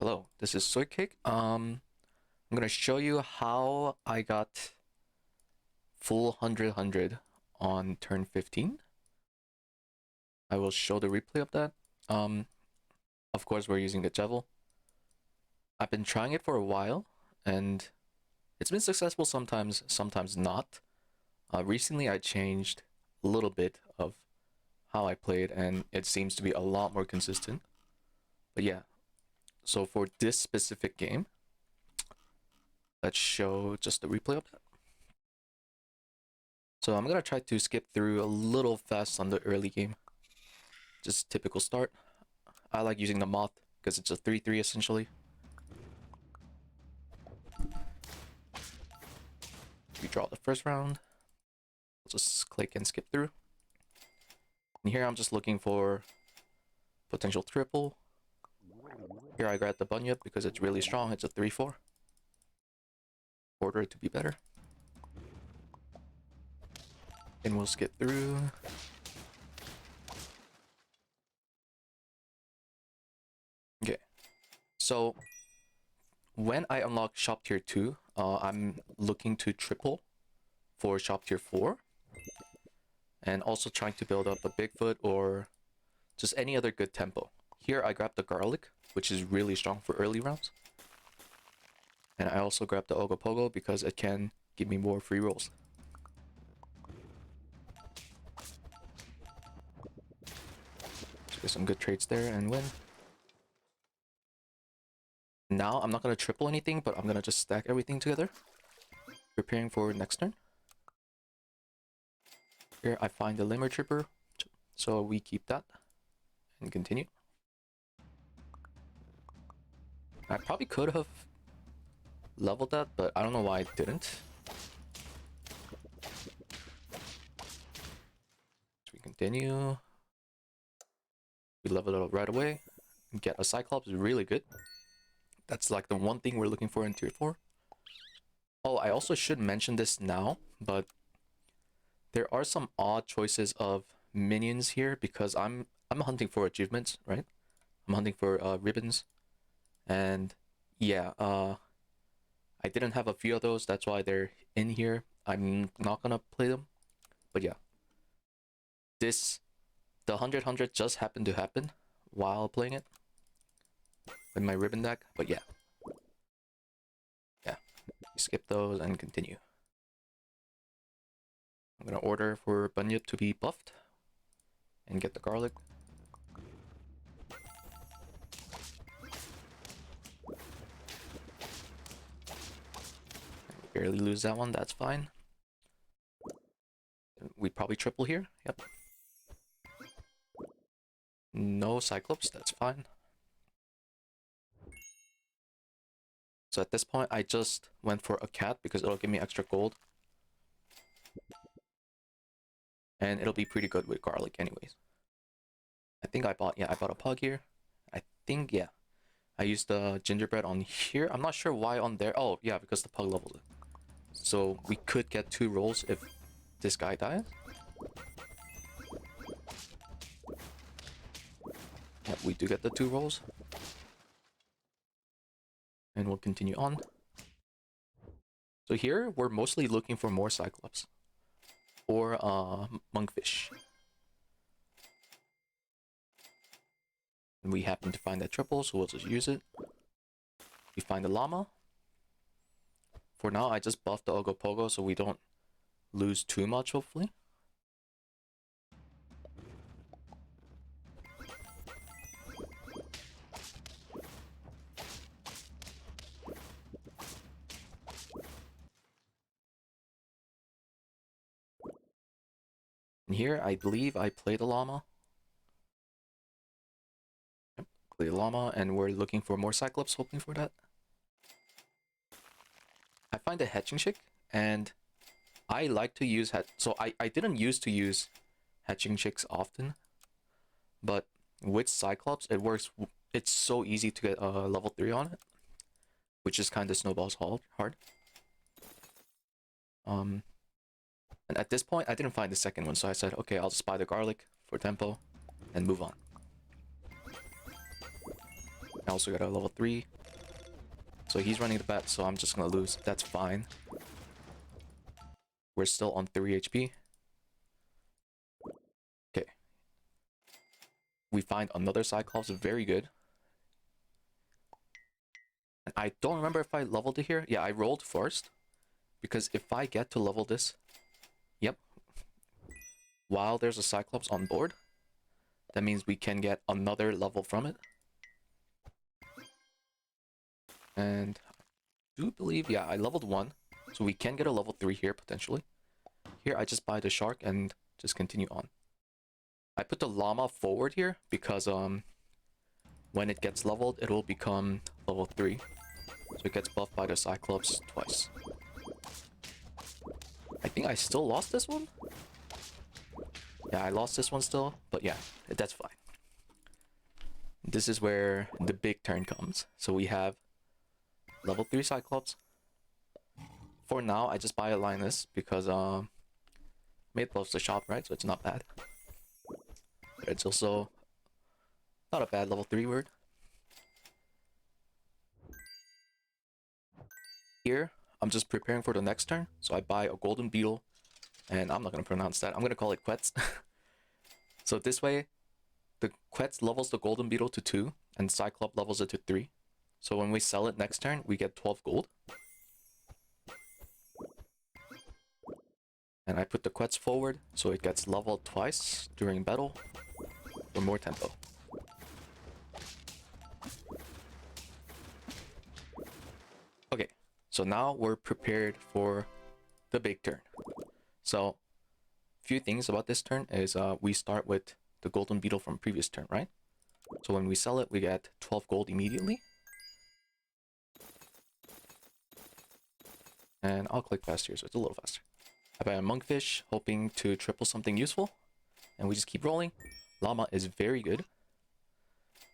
Hello, this is Soycake. I'm gonna show you how I got full 100 on turn 15. I will show the replay of that. Um, of course, we're using the Jevil. I've been trying it for a while, and it's been successful sometimes, sometimes not. Recently, I changed a little bit of how I played, and it seems to be a lot more consistent. But yeah, so for this specific game, let's show just the replay of that. So I'm gonna try to skip through a little fast on the early game. Just typical start. I like using the moth because it's a 3-3 essentially. We draw the first round. I'll just click and skip through. And here I'm just looking for potential triple. Here I grab the bunyip because it's really strong. It's a 3-4. Order it to be better. And we'll skip through. Okay. So when I unlock shop tier 2, I'm looking to triple for shop tier 4. And also trying to build up a Bigfoot or just any other good tempo. Here I grab the garlic, which is really strong for early rounds. And I also grab the Ogopogo because it can give me more free rolls. So get some good trades there and win. Now I'm not going to triple anything, but I'm going to just stack everything together. Preparing for next turn. Here I find the Limmer Tripper, so we keep that and continue. I probably could have leveled that, but I don't know why I didn't. So we continue. We level it up right away. Get a Cyclops is really good. That's like the one thing we're looking for in tier 4. Oh, I also should mention this now, but there are some odd choices of minions here because I'm hunting for achievements, right? I'm hunting for ribbons, and yeah, I didn't have a few of those. That's why they're in here. I'm not gonna play them, but yeah, the 100 just happened to happen while playing it with my ribbon deck. But yeah, skip those and continue. I'm gonna order for Bunyip to be buffed and get the garlic. Barely lose that one, that's fine. We probably triple here, yep. No Cyclops, that's fine. So at this point, I just went for a cat because it'll give me extra gold. And it'll be pretty good with garlic anyways. I think I bought a pug here. I think, yeah. I used the gingerbread on here. I'm not sure why on there. Oh, yeah, because the pug leveled it. So we could get 2 rolls if this guy dies. Yep, we do get the 2 rolls. And we'll continue on. So here, we're mostly looking for more Cyclops. Or Monkfish. And we happen to find that triple, so we'll just use it. We find the llama. For now, I just buffed the Ogopogo so we don't lose too much, hopefully. And here, I believe I played a llama. Yep, play a llama, and we're looking for more Cyclops, hoping for that. I find a hatching chick, and I like to use so I didn't used to use hatching chicks often, but with Cyclops it works. It's so easy to get level 3 on it, which is kind of snowballs hard. And at this point I didn't find the second one, so I said, okay, I'll just buy the garlic for tempo and move on. I also got a level 3. So he's running the bet, so I'm just gonna lose. That's fine. We're still on 3 HP. Okay. We find another Cyclops, very good. And I don't remember if I leveled it here. Yeah, I rolled first. Because if I get to level this... Yep. While there's a Cyclops on board, that means we can get another level from it. And I do believe, yeah, I leveled 1. So we can get a level 3 here, potentially. Here, I just buy the shark and just continue on. I put the llama forward here because when it gets leveled, it will become level 3. So it gets buffed by the Cyclops twice. I think I still lost this one? Yeah, I lost this one still, but yeah, that's fine. This is where the big turn comes. So we have level 3 Cyclops. For now, I just buy a Linus because Mate loves the shop, right? So it's not bad. But it's also not a bad level 3 word. Here, I'm just preparing for the next turn. So I buy a golden beetle. And I'm not going to pronounce that. I'm going to call it Quetz. So this way, the Quetz levels the golden beetle to 2. And Cyclops levels it to 3. So when we sell it next turn, we get 12 gold. And I put the Quetz forward, so it gets leveled twice during battle for more tempo. Okay, so now we're prepared for the big turn. So, few things about this turn is we start with the golden beetle from previous turn, right? So when we sell it, we get 12 gold immediately. And I'll click fast here, so it's a little faster. I buy a monkfish, hoping to triple something useful. And we just keep rolling. Llama is very good.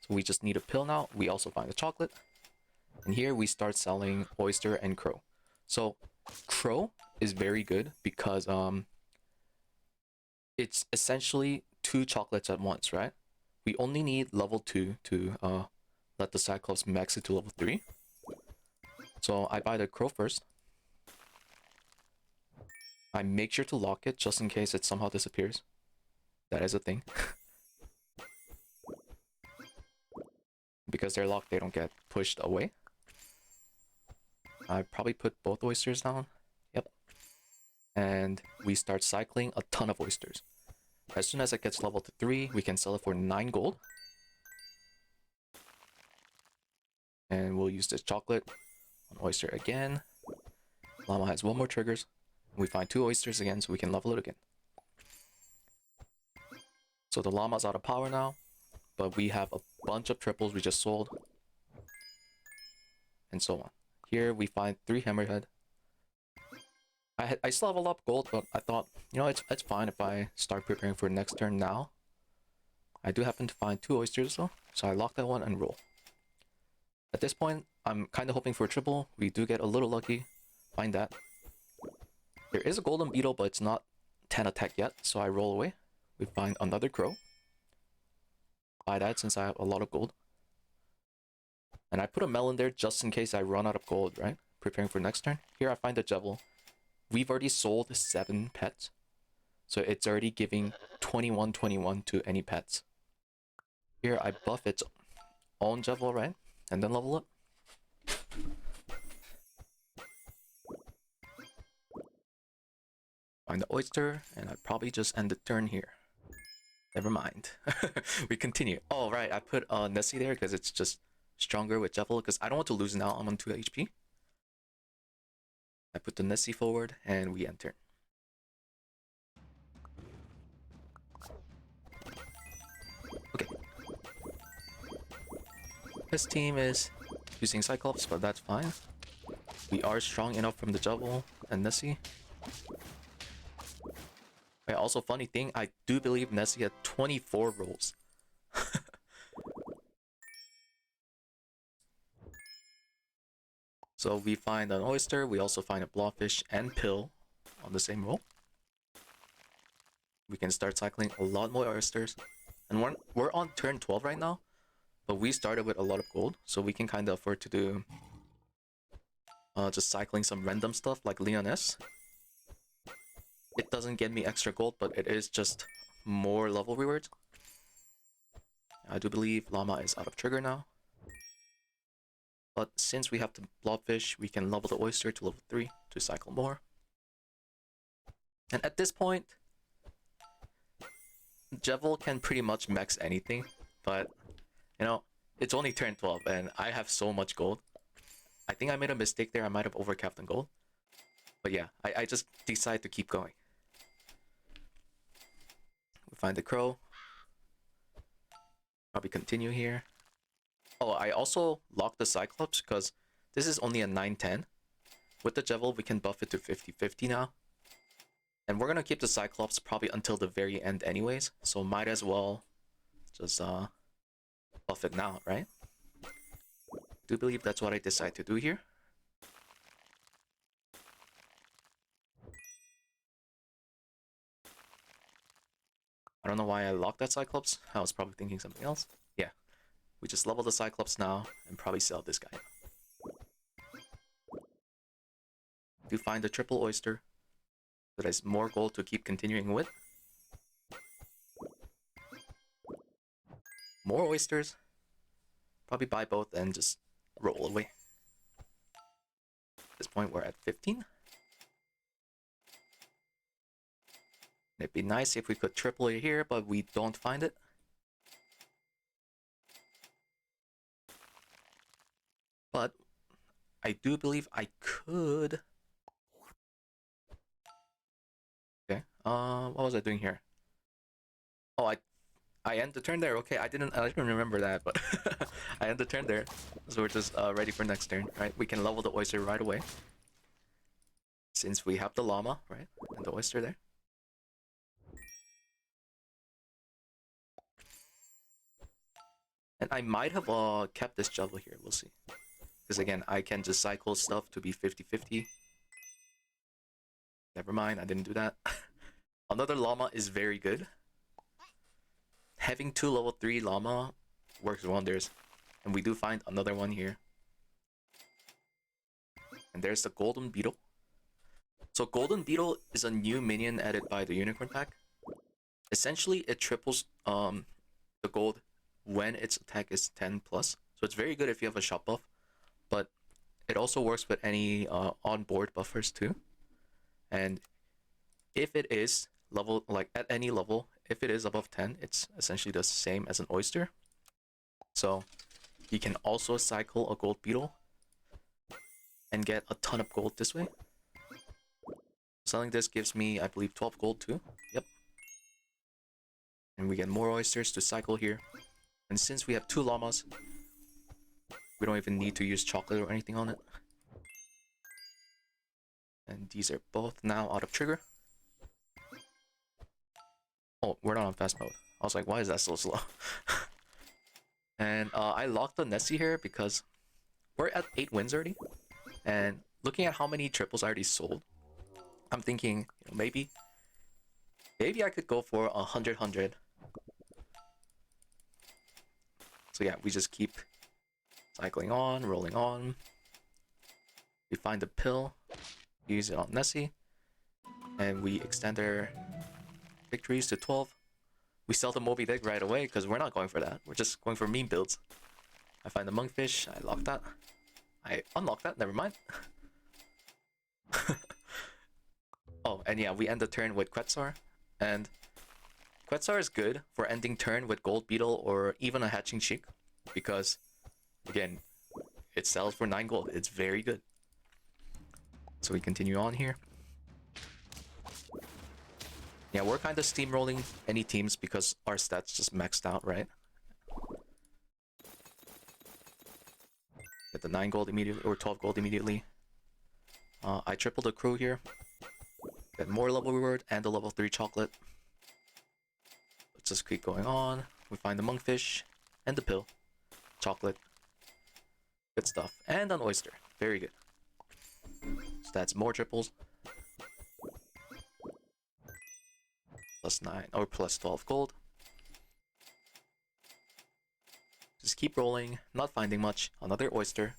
So we just need a pill now. We also find a chocolate. And here we start selling oyster and crow. So crow is very good because it's essentially 2 chocolates at once, right? We only need level 2 to let the Cyclops max it to level 3. So I buy the crow first. I make sure to lock it just in case it somehow disappears. That is a thing. Because they're locked, they don't get pushed away. I probably put both oysters down. Yep. And we start cycling a ton of oysters. As soon as it gets level to 3, we can sell it for 9 gold. And we'll use this chocolate on oyster again. Llama has 1 more triggers. We find 2 oysters again, so we can level it again. So the llama's out of power now, but we have a bunch of triples we just sold. And so on. Here we find 3 hammerhead. I still have a lot of gold, but I thought, you know, it's fine if I start preparing for next turn now. I do happen to find 2 oysters though, so I lock that one and roll. At this point, I'm kind of hoping for a triple. We do get a little lucky. Find that. There is a golden beetle, but it's not 10 attack yet, so I roll away. We find another crow. Buy that since I have a lot of gold. And I put a melon there just in case I run out of gold, right? Preparing for next turn. Here I find a Jevil. We've already sold 7 pets. So it's already giving 21/21 to any pets. Here I buff its own Jevil, right? And then level up. Find the oyster, and I probably just end the turn here. Never mind. We continue. Oh, right, I put Nessie there because it's just stronger with Jevil, because I don't want to lose now. I'm on 2 HP. I put the Nessie forward, and we enter. Okay. This team is using Cyclops, but that's fine. We are strong enough from the Jevil and Nessie. Wait, also, funny thing, I do believe Nessie had 24 rolls. So we find an oyster, we also find a blobfish and pill on the same roll. We can start cycling a lot more oysters. And we're on turn 12 right now. But we started with a lot of gold, so we can kind of afford to do just cycling some random stuff like Leon S. It doesn't get me extra gold, but it is just more level rewards. I do believe Llama is out of trigger now. But since we have the blobfish, we can level the oyster to level 3 to cycle more. And at this point, Jevil can pretty much max anything, but you know, it's only turn 12 and I have so much gold. I think I made a mistake there. I might have overcapped on gold. But yeah, I just decided to keep going. We find the crow. Probably continue here. Oh, I also locked the Cyclops because this is only a 9-10. With the Jevil, we can buff it to 50-50 now. And we're gonna keep the Cyclops probably until the very end anyways, so might as well just buff it now, right? I do believe that's what I decide to do here. I don't know why I locked that Cyclops. I was probably thinking something else. Yeah, we just level the Cyclops now and probably sell this guy. To find the triple oyster, so there's more gold to keep continuing with. More oysters. Probably buy both and just roll away. At this point, we're at 15. It'd be nice if we could triple it here, but we don't find it. But I do believe I could. Okay. What was I doing here? Oh, I end the turn there. Okay, I didn't remember that, but I end the turn there. So we're just ready for next turn, right? We can level the oyster right away. Since we have the llama, right? And the oyster there. And I might have kept this Jevil here, we'll see. Because again, I can just cycle stuff to be 50-50. Never mind, I didn't do that. Another llama is very good. Having 2 level 3 llama works wonders. And we do find another one here. And there's the golden beetle. So golden beetle is a new minion added by the unicorn pack. Essentially, it triples the gold when its attack is 10 plus. So it's very good if you have a shot buff. But it also works with any on-board buffers too. And if it is level, like at any level, if it is above 10, it's essentially the same as an oyster. So you can also cycle a gold beetle and get a ton of gold this way. Selling this gives me, I believe, 12 gold too. Yep. And we get more oysters to cycle here. And since we have 2 llamas, we don't even need to use chocolate or anything on it. And these are both now out of trigger. Oh, we're not on fast mode. I was like, why is that so slow? And I locked the Nessie here because we're at 8 wins already. And looking at how many triples I already sold, I'm thinking, you know, maybe I could go for 100-100. So yeah, we just keep cycling on, rolling on. We find the pill, use it on Nessie, and we extend our victories to 12. We sell the Moby Dick right away because we're not going for that. We're just going for meme builds. I find the monkfish, I lock that. I unlock that, never mind. Oh, and yeah, we end the turn with Quetzar. And Quetzar is good for ending turn with Gold Beetle or even a Hatching Chick. Because, again, it sells for 9 gold. It's very good. So we continue on here. Yeah, we're kind of steamrolling any teams because our stats just maxed out, right? Get the 9 gold immediately, or 12 gold immediately. I tripled the crew here. Get more level reward and the level 3 chocolate. Let's just keep going on. We find the monkfish and the pill. Chocolate. Good stuff. And an oyster. Very good. So that's more triples. +9 or +12 gold. just keep rolling, not finding much. Another oyster.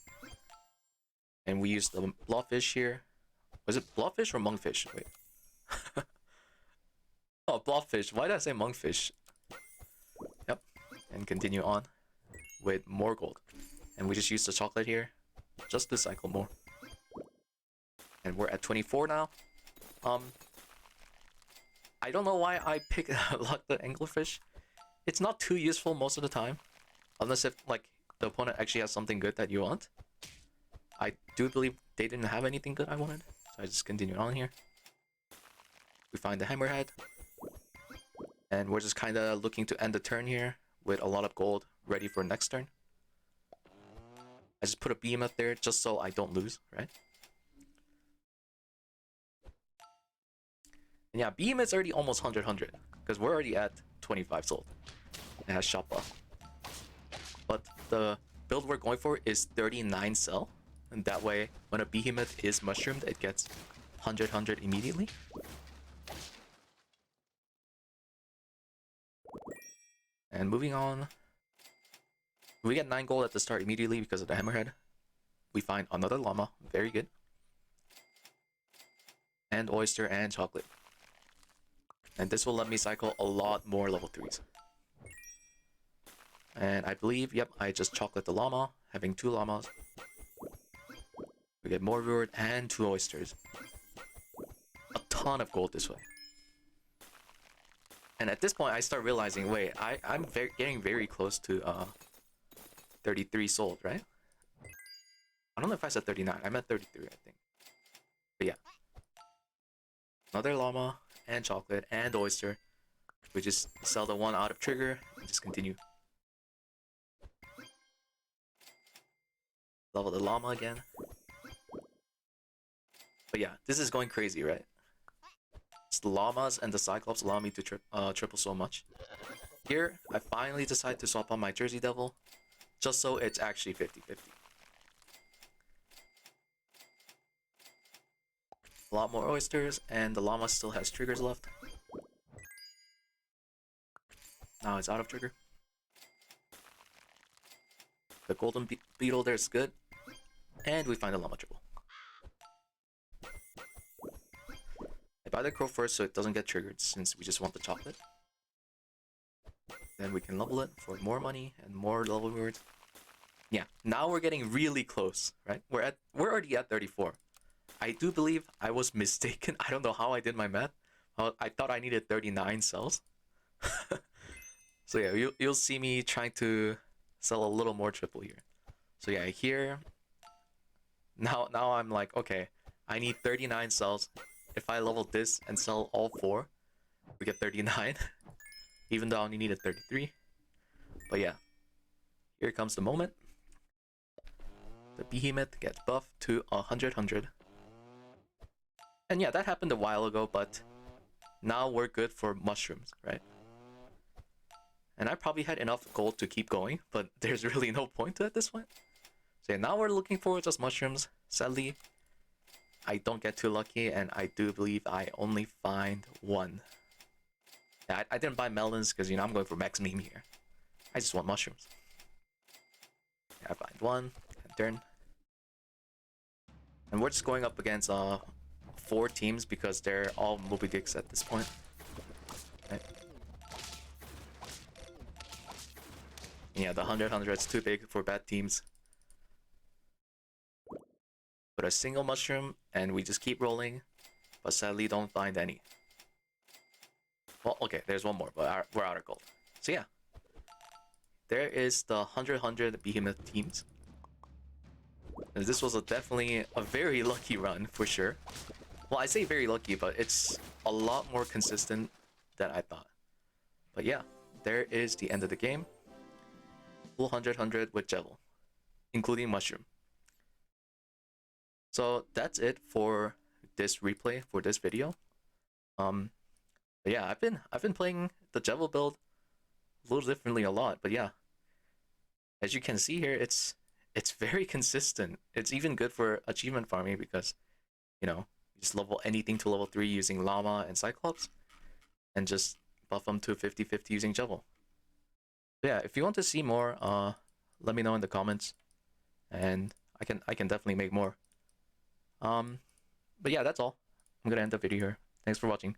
And we use the blobfish here. Was it blobfish or monkfish? Wait. Oh, blobfish. Why did I say monkfish? Yep. And continue on with more gold. And we just use the chocolate here just to cycle more. And we're at 24 now. I don't know why I picked like the anglerfish. It's not too useful most of the time, unless if like the opponent actually has something good that you want. I do believe they didn't have anything good I wanted, so I just continue on here. We find the hammerhead, and we're just kind of looking to end the turn here with a lot of gold ready for next turn. I just put a behemoth there just so I don't lose, right? And yeah, behemoth's already almost 100, because we're already at 25 sold. It has shop buff. But the build we're going for is 39 sell, and that way when a behemoth is mushroomed, it gets 100 immediately. And moving on, we get 9 gold at the start immediately because of the hammerhead. We find another llama, very good. And oyster and chocolate. And this will let me cycle a lot more level 3s. And I believe, yep, I just chocolate the llama, having 2 llamas. We get more reward and 2 oysters. A ton of gold this way. And at this point, I start realizing, wait, I'm getting very close to 33 sold, right? I don't know if I said 39. I meant 33, I think. But yeah. Another llama and chocolate and oyster. We just sell the one out of trigger and just continue. Level the llama again. But yeah, this is going crazy, right? It's the llamas and the cyclops allow me to triple so much. Here, I finally decide to swap on my Jersey Devil, just so it's actually 50-50. A lot more oysters, and the llama still has triggers left. Now it's out of trigger. The golden beetle there is good, and we find a llama triple. I buy the crow first so it doesn't get triggered, since we just want the chocolate. Then we can level it for more money and more level rewards. Yeah, now we're getting really close, right? We're already at 34. I do believe I was mistaken. I don't know how I did my math. I thought I needed 39 cells. So yeah, you'll see me trying to sell a little more triple here. So yeah, here now I'm like, okay, I need 39 cells. If I level this and sell all 4, we get 39. Even though I only needed 33. But yeah, here comes the moment. The behemoth gets buffed to 100. And yeah, that happened a while ago, but now we're good for mushrooms, right? And I probably had enough gold to keep going, but there's really no point to it at this point. So yeah, now we're looking for just mushrooms. Sadly, I don't get too lucky, and I do believe I only find 1. Yeah, I didn't buy melons because, you know, I'm going for max meme here. I just want mushrooms. Yeah, I find 1, and turn. And we're just going up against 4 teams because they're all Moby Dicks at this point. Right. Yeah, the 100's too big for bad teams. Put a single mushroom, and we just keep rolling, but sadly don't find any. Well, okay, there's one more, but we're out of gold. So yeah, there is the 100 behemoth teams. And this was definitely a very lucky run, for sure. Well, I say very lucky, but it's a lot more consistent than I thought. But yeah, there is the end of the game. Full 100 with Jevil, including mushroom. So that's it for this replay, for this video. But yeah, I've been playing the Jevil build a little differently a lot, but yeah. As you can see here, it's very consistent. It's even good for achievement farming because, you know, you just level anything to level 3 using Llama and Cyclops, and just buff them to 50-50 using Jevil. But yeah, if you want to see more let me know in the comments, and I can definitely make more. But yeah, that's all. I'm gonna end the video here. Thanks for watching.